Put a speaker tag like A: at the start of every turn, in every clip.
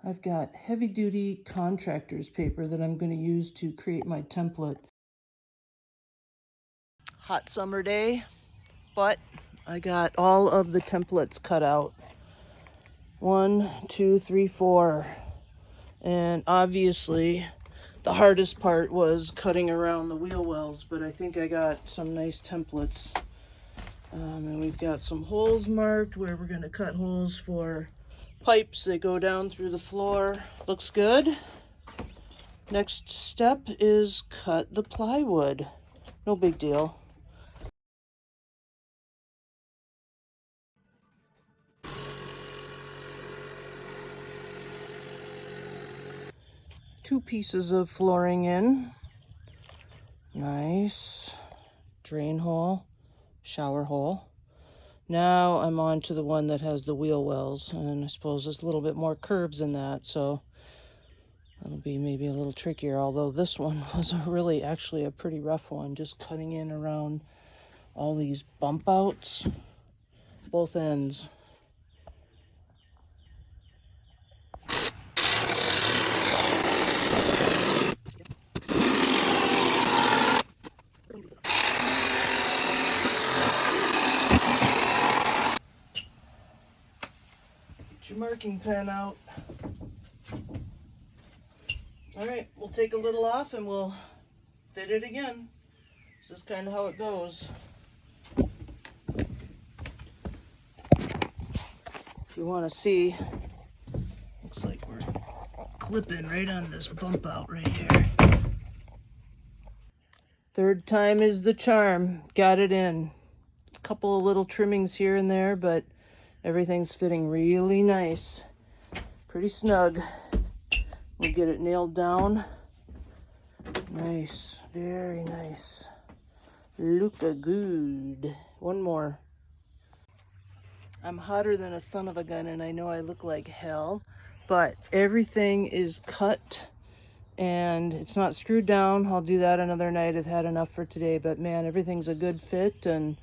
A: I've got heavy duty contractor's paper that I'm going to use to create my template. Hot summer day, but I got all of the templates cut out. 1, 2, 3, 4. And obviously the hardest part was cutting around the wheel wells, but I think I got some nice templates. And we've got some holes marked where we're going to cut holes for pipes that go down through the floor. Looks good. Next step is cut the plywood. No big deal. Two pieces of flooring in. Nice. Drain hole, shower hole. Now I'm on to the one that has the wheel wells, and I suppose there's a little bit more curves in that, so that'll be maybe a little trickier, although this one was really actually a pretty rough one, just cutting in around all these bump outs, both ends. Get your marking pen out. All right, we'll take a little off and we'll fit it again. This is kind of how it goes. If you want to see, looks like we're clipping right on this bump out right here. Third time is the charm. Got it in. A couple of little trimmings here and there, but everything's fitting really nice. Pretty snug. We'll get it nailed down. Nice, very nice. Look-a good. One more. I'm hotter than a son of a gun, and I know I look like hell, but everything is cut and it's not screwed down. I'll do that another night. I've had enough for today, but man, everything's a good fit and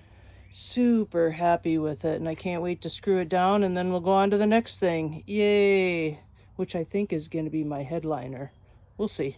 A: super happy with it, and I can't wait to screw it down, and then we'll go on to the next thing. Yay! Which I think is going to be my headliner. We'll see.